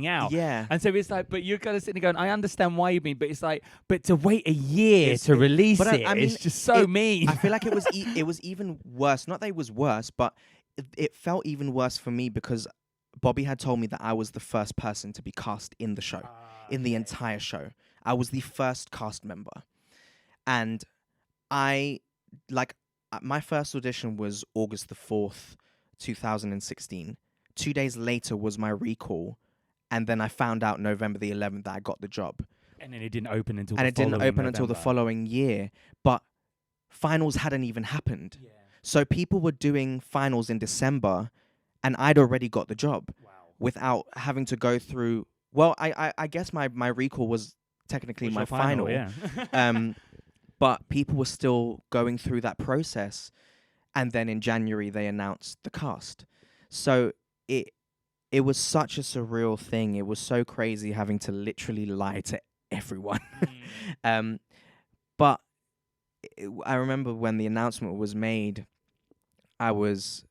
out. Yeah. And so it's like, but you're kind of sitting there going, I understand why you mean, but it's like, but to wait a year to release it, I mean, it's just so mean. I feel like it was even worse. Not that it was worse, but it felt even worse for me, because Bobby had told me that I was the first person to be cast in the show, in the entire show. I was the first cast member. And my first audition was August the 4th, 2016. 2 days later was my recall. And then I found out November the 11th that I got the job. And then it didn't open until the following year. But finals hadn't even happened. Yeah. So people were doing finals in December, and I'd already got the job without having to go through. Well, I guess my recall was technically my final. Yeah. But people were still going through that process. And then in January, they announced the cast. So it was such a surreal thing. It was so crazy having to literally lie to everyone. But I remember when the announcement was made, I was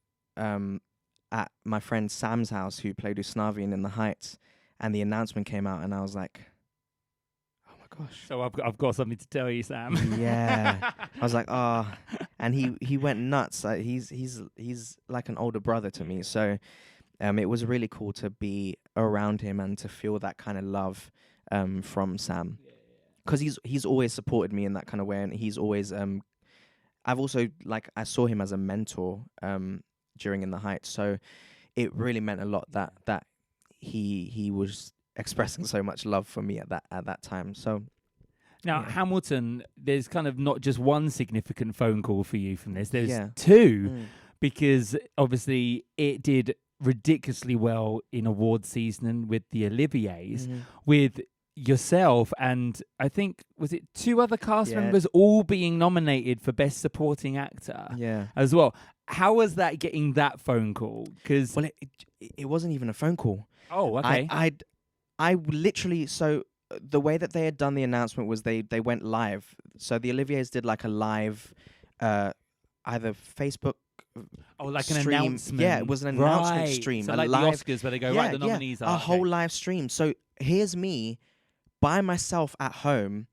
at my friend Sam's house, who played Usnavi in The Heights, and the announcement came out, and I was like, "Oh my gosh!" So I've got something to tell you, Sam. Yeah, I was like, "Oh," and he went nuts. He's like an older brother to me, so it was really cool to be around him and to feel that kind of love from Sam, because he's always supported me in that kind of way, and he's always I've also, like, I saw him as a mentor during In the Heights, so it really meant a lot that he was expressing so much love for me at that time. So now, Hamilton, there's kind of not just one significant phone call for you from this. There's two, because obviously it did ridiculously well in award season with the Oliviers, with yourself and I think, was it two other cast members all being nominated for Best Supporting Actor as well. How was that, getting that phone call? Because it wasn't even a phone call. Oh, okay. I literally, so the way that they had done the announcement was they went live. So the Oliviers did like a live either Facebook like stream. An announcement. Yeah, it was an announcement stream. So like live, the Oscars where they go, right, the nominees are. A whole live stream. So here's me by myself at home,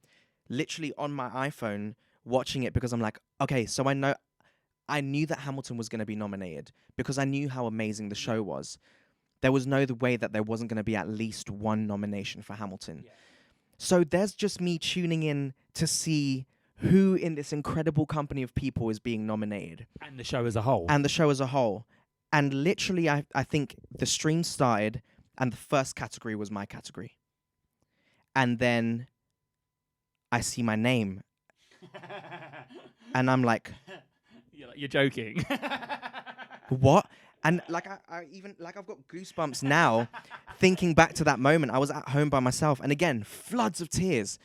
literally on my iPhone, watching it, because I'm like, okay, so I knew that Hamilton was going to be nominated because I knew how amazing the show was. There was no way that there wasn't going to be at least one nomination for Hamilton. Yeah. So there's just me tuning in to see who in this incredible company of people is being nominated. And the show as a whole. And the show as a whole. And literally, I think the stream started and the first category was my category. And then I see my name. And I'm like... You're joking. What? And like I even like I've got goosebumps now thinking back to that moment. I was at home by myself, and again, floods of tears,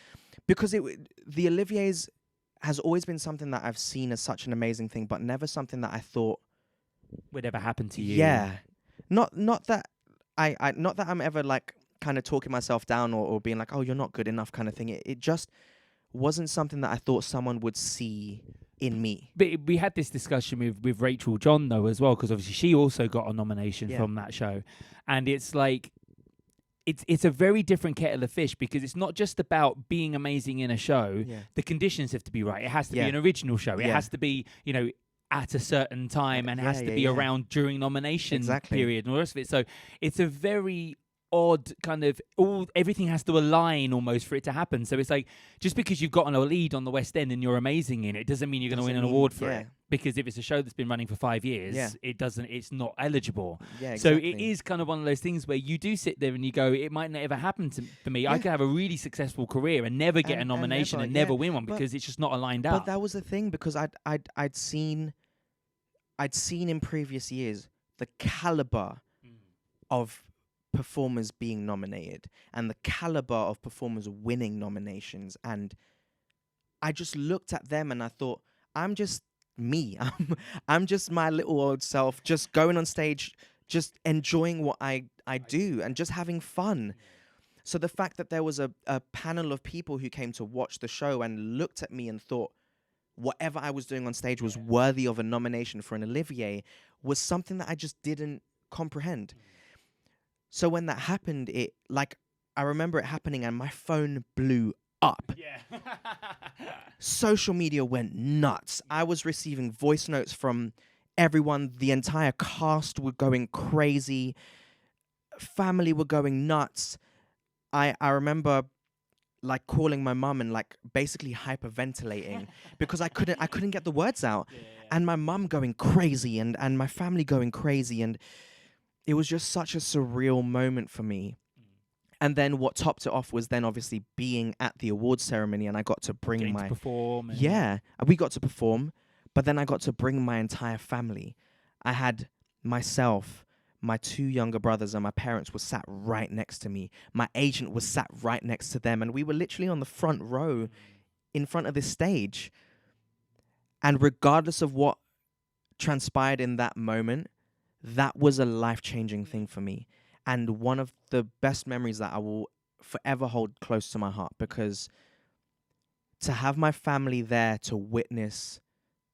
because the Oliviers has always been something that I've seen as such an amazing thing, but never something that I thought would ever happen to you. Yeah, not that I not that I'm ever like kind of talking myself down or being like, oh, you're not good enough kind of thing. It just wasn't something that I thought someone would see in me. But we had this discussion with Rachel John, though, as well, because obviously she also got a nomination from that show. And it's like, it's a very different kettle of fish, because it's not just about being amazing in a show. Yeah. The conditions have to be right. It has to be an original show. It has to be, at a certain time, and has to be around during nomination period and all the rest of it. So it's a very odd kind of everything has to align almost for it to happen. So it's like, just because you've gotten a lead on the West End and you're amazing in it doesn't mean you're going to win an award for it, because if it's a show that's been running for 5 years, it's not eligible. So it is kind of one of those things where you do sit there and you go, it might never happen for me. I could have a really successful career and never get a nomination and never win one, because it's just not aligned up. But that was the thing, because I'd seen in previous years the caliber of performers being nominated and the caliber of performers winning nominations, and I just looked at them and I thought, I'm just me. I'm just my little old self, just going on stage, just enjoying what I do and just having fun. So the fact that there was a panel of people who came to watch the show and looked at me and thought whatever I was doing on stage was worthy of a nomination for an Olivier was something that I just didn't comprehend. So when that happened, I remember it happening and my phone blew up. Yeah. Social media went nuts. I was receiving voice notes from everyone. The entire cast were going crazy. Family were going nuts. I remember like calling my mum and like basically hyperventilating because I couldn't get the words out. And my mum going crazy and my family going crazy, and it was just such a surreal moment for me. And then what topped it off was then obviously being at the awards ceremony, and I got to bring to perform. We got to perform, but then I got to bring my entire family. I had myself, my 2 younger brothers, and my parents were sat right next to me. My agent was sat right next to them, and we were literally on the front row in front of this stage. And regardless of what transpired in that moment, that was a life-changing thing for me. And one of the best memories that I will forever hold close to my heart, because to have my family there to witness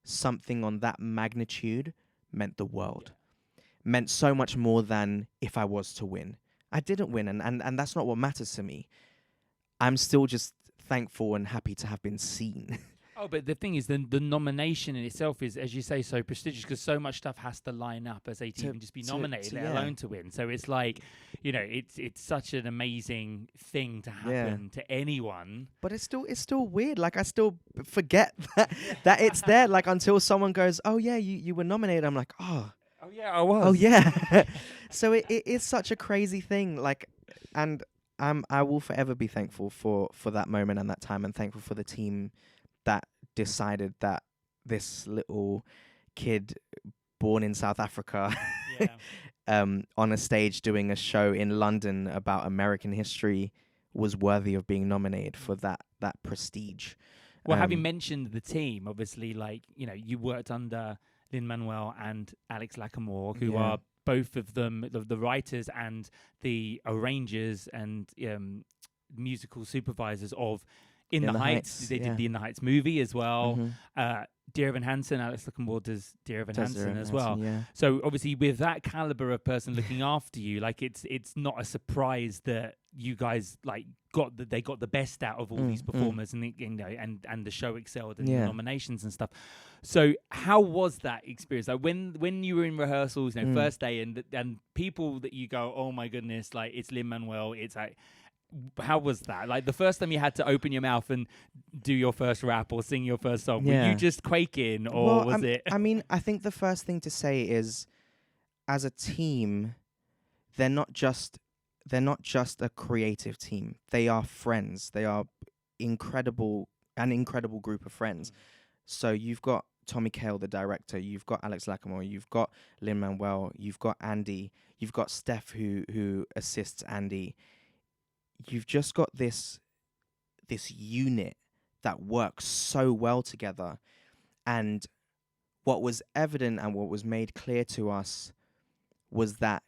something on that magnitude meant the world. Meant so much more than if I was to win. I didn't win, and that's not what matters to me. I'm still just thankful and happy to have been seen. Oh, but the thing is, the nomination in itself is, as you say, so prestigious, because so much stuff has to line up as they to even just be nominated, let alone to win. So it's like, it's such an amazing thing to happen to anyone. But it's still weird. Like, I still forget that it's there. Like, until someone goes, "Oh yeah, you were nominated." I'm like, "Oh yeah, I was." Oh yeah. So it is such a crazy thing. Like, and I will forever be thankful for that moment and that time, and thankful for the team that decided that this little kid born in South Africa on a stage doing a show in London about American history was worthy of being nominated for that prestige. Well, having mentioned the team, obviously, like, you worked under Lin-Manuel and Alex Lackamore, who are both of them the writers and the arrangers and musical supervisors of In the Heights. They did the In the Heights movie as well. Dear Evan Hansen, Alex Lackamore does Dear Evan Hansen as well. So obviously, with that caliber of person looking after you, like, it's not a surprise that you guys they got the best out of all these performers, and the show excelled in the nominations and stuff. So how was that experience? Like, when you were in rehearsals, first day, and people that you go, oh my goodness, like, it's Lin-Manuel, it's like, how was that? Like the first time you had to open your mouth and do your first rap or sing your first song, were Yeah. you just quaking or was it? I mean, I think the first thing to say is, as a team, they're not just a creative team. They are friends. They are an incredible group of friends. So you've got Tommy Cale, the director. You've got Alex Lackamore. You've got Lin-Manuel. You've got Andy. You've got Steph, who assists Andy. You've just got this unit that works so well together. And what was evident and what was made clear to us was that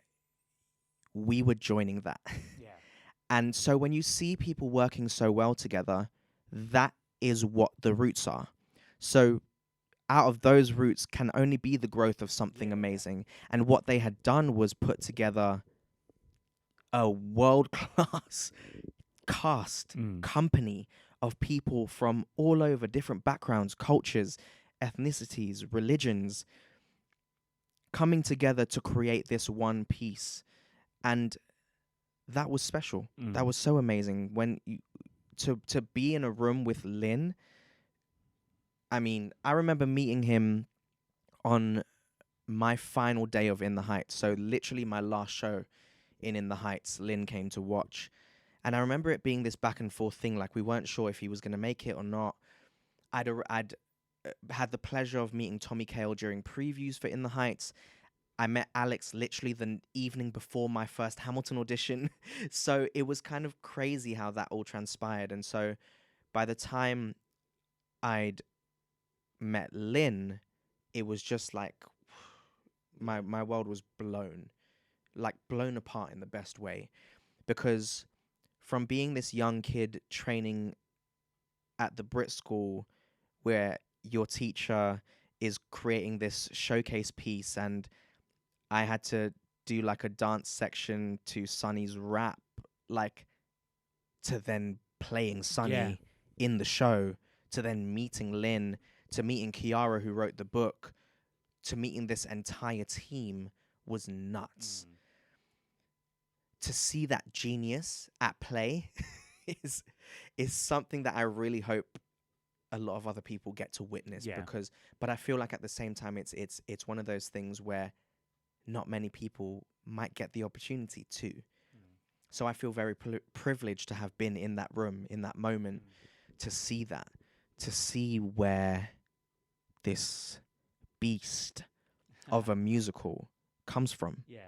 we were joining that. Yeah. And so when you see people working so well together, that is what the roots are. So out of those roots can only be the growth of something amazing. And what they had done was put together a world-class cast, company of people from all over, different backgrounds, cultures, ethnicities, religions, coming together to create this one piece. And that was special. That was so amazing. When you, to be in a room with Lin, I mean, I remember meeting him on my final day of In the Heights. So literally my last show in the Heights, Lin came to watch. And I remember it being this back and forth thing, like we weren't sure if he was going to make it or not. I'd had the pleasure of meeting Tommy Cale during previews for In the Heights. I met Alex literally the evening before my first Hamilton audition. So it was kind of crazy how that all transpired. And so by the time I'd met Lin, it was just like my world was blown apart in the best way. Because from being this young kid training at the Brit School, where your teacher is creating this showcase piece, and I had to do like a dance section to Sonny's rap, like, to then playing Sonny in the show, to then meeting Lin, to meeting Kiara, who wrote the book, to meeting this entire team was nuts. To see that genius at play is something that I really hope a lot of other people get to witness. But I feel like at the same time it's one of those things where not many people might get the opportunity to. So I feel very privileged to have been in that room, in that moment, to see that, to see where this beast of a musical comes from. Yeah.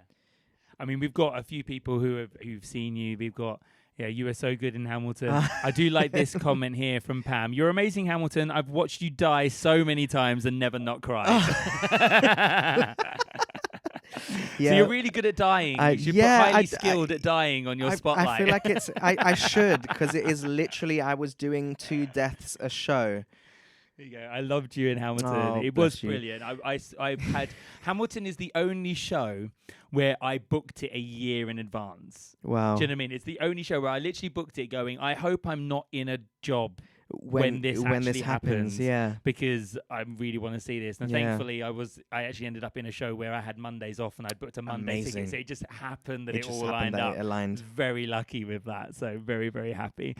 I mean, we've got a few people who've seen you. We've got, you were so good in Hamilton. I do like this comment here from Pam. You're amazing, Hamilton. I've watched you die so many times and never not cried. So you're really good at dying. You should put highly skilled at dying on your spotlight. I feel like I should, because it is literally, I was doing 2 deaths a show. There you go. I loved you in Hamilton. It was brilliant. I had Hamilton is the only show where I booked it a year in advance. Wow. Do you know what I mean? It's the only show where I literally booked it going, I hope I'm not in a job when this happens. Yeah. Because I really want to see this. And thankfully I actually ended up in a show where I had Mondays off and I'd booked a Monday ticket. So it just happened that it all lined up. It aligned. Very lucky with that. So very, very happy.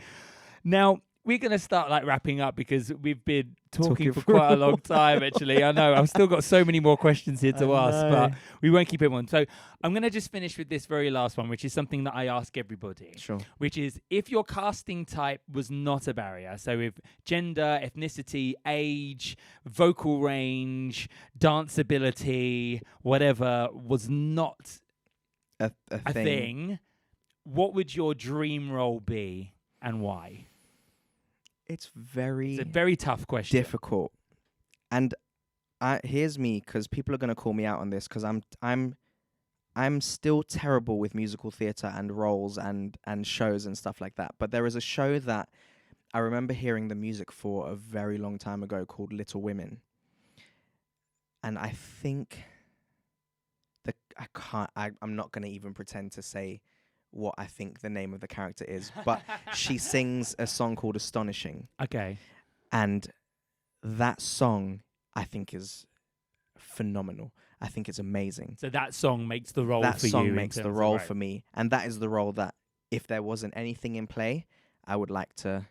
Now, we're going to start wrapping up because we've been talking for quite a long time, actually. I know. I've still got so many more questions here to ask, but we won't keep it on. So I'm going to just finish with this very last one, which is something that I ask everybody. Sure. Which is, if your casting type was not a barrier, so if gender, ethnicity, age, vocal range, dance ability, whatever, was not a thing, what would your dream role be and why? It's a very tough question. Difficult. And here's me, because people are going to call me out on this, because I'm still terrible with musical theatre and roles and shows and stuff like that. But there is a show that I remember hearing the music for a very long time ago called Little Women. And I think I'm not going to even pretend to say what I think the name of the character is, but she sings a song called Astonishing. Okay. And that song, I think, is phenomenal. I think it's amazing. So that song makes the role for you. That song makes the role for me. And that is the role that if there wasn't anything in play, I would like to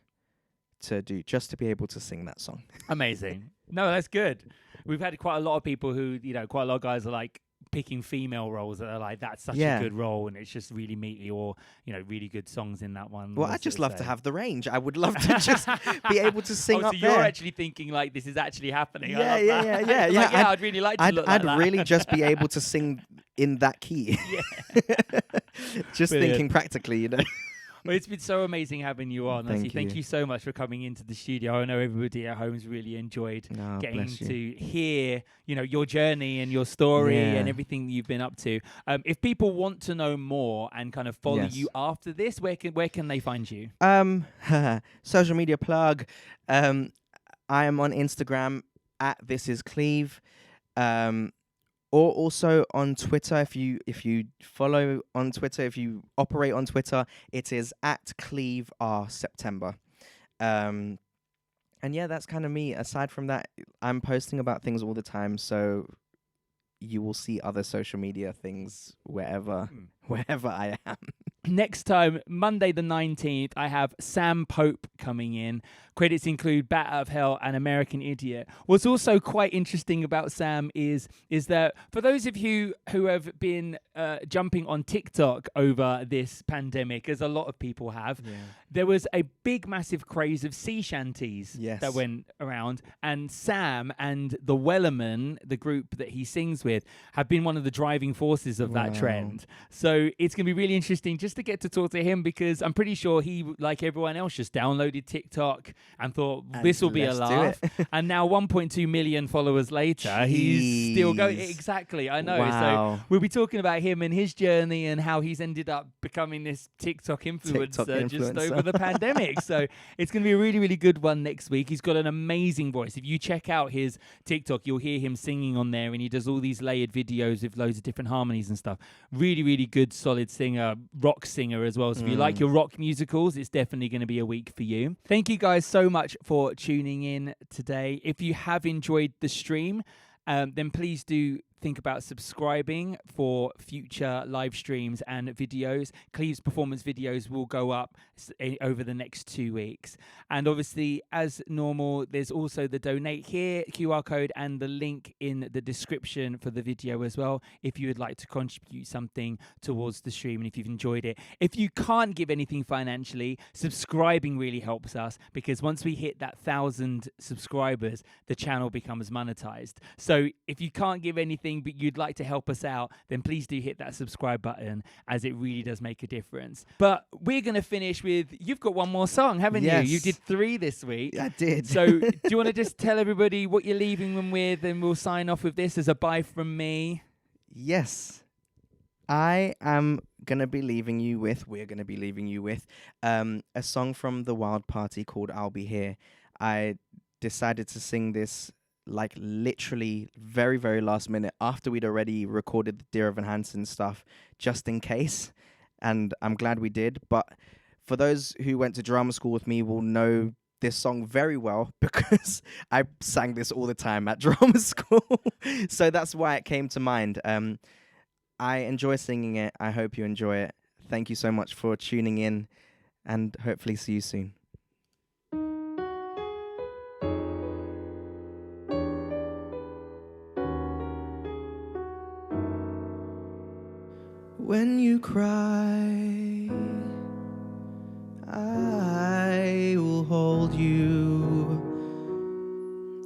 do, just to be able to sing that song. Amazing. No, that's good. We've had quite a lot of people who, quite a lot of guys are like picking female roles that are like, that's such a good role and it's just really meaty, or, really good songs in that one. Well, I just love to have the range. I would love to just be able to sing up so there. You're actually thinking like this is actually happening. Yeah. I'd really like to look like that. I'd really just be able to sing in that key. Yeah. Just thinking practically, Well, it's been so amazing having you on. Thank you so much for coming into the studio. I know everybody at home's really enjoyed getting to hear, your journey and your story and everything that you've been up to. If people want to know more and kind of follow you after this, where can they find you? Social media plug. I am on Instagram at @thisiscleve. Or also on Twitter, if you follow on Twitter, if you operate on Twitter, it is at Cleve September. And yeah, that's kind of me. Aside from that, I'm posting about things all the time, so you will see other social media things wherever I am. Next time, Monday the 19th, I have Sam Pope coming in. Credits include Bat Out of Hell and American Idiot. What's also quite interesting about Sam is that for those of you who have been jumping on TikTok over this pandemic, as a lot of people have, there was a big, massive craze of sea shanties that went around. And Sam and the Wellerman, the group that he sings with, have been one of the driving forces of that trend. So it's going to be really interesting just to get to talk to him, because I'm pretty sure he, like everyone else, just downloaded TikTok and thought this will be a laugh. And now 1.2 million followers later, he's still going. Exactly, I know. Wow. So we'll be talking about him and his journey and how he's ended up becoming this TikTok influencer just over the pandemic. So it's going to be a really, really good one next week. He's got an amazing voice. If you check out his TikTok, you'll hear him singing on there, and he does all these layered videos with loads of different harmonies and stuff. Really, really good, solid singer, rock singer as well. So if you like your rock musicals, it's definitely going to be a week for you. Thank you guys so much for tuning in today. If you have enjoyed the stream, then please do think about subscribing for future live streams and videos. Cleve's performance videos will go up over the next 2 weeks. And obviously, as normal, there's also the donate here QR code and the link in the description for the video as well, if you would like to contribute something towards the stream and if you've enjoyed it. If you can't give anything financially, subscribing really helps us, because once we hit that 1,000 subscribers, the channel becomes monetized. So if you can't give anything but you'd like to help us out, then please do hit that subscribe button, as it really does make a difference. But we're going to finish with, you've got one more song, haven't you? You did 3 this week. I did. So do you want to just tell everybody what you're leaving them with, and we'll sign off with this as a bye from me? Yes. I am going to be leaving you with, we're going to be leaving you with a song from The Wild Party called I'll Be Here. I decided to sing this like literally very, very last minute, after we'd already recorded the Dear Evan Hansen stuff, just in case. And I'm glad we did. But for those who went to drama school with me will know this song very well, because I sang this all the time at drama school. So that's why it came to mind. I enjoy singing it. I hope you enjoy it. Thank you so much for tuning in, and hopefully see you soon. When you cry, I will hold you.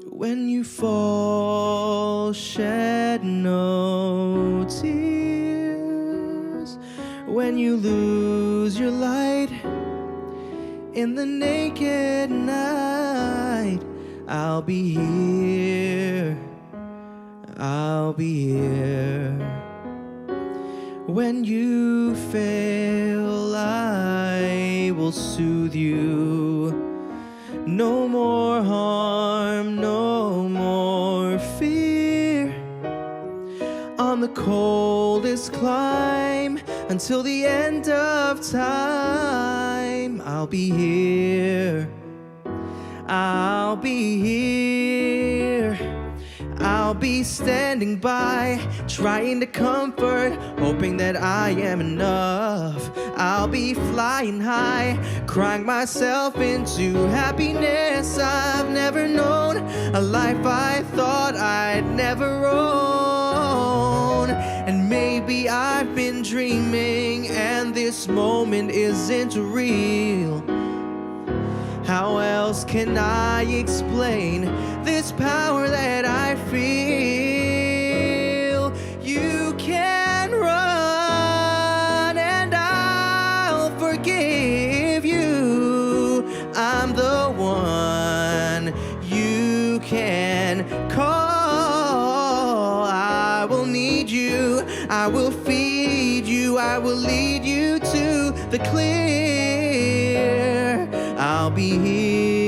When you fall, shed no tears. When you lose your light in the naked night, I'll be here. I'll be here. When you fail, I will soothe you. No more harm, no more fear. On the coldest climb, until the end of time, I'll be here. I'll be here. I'll be standing by, trying to comfort, hoping that I am enough. I'll be flying high, crying myself into happiness. I've never known a life I thought I'd never own. And maybe I've been dreaming and this moment isn't real. How else can I explain this power that I feel? You can run and I'll forgive you. I'm the one you can call. I will need you, I will feed you, I will lead you to the clear. I'll be here.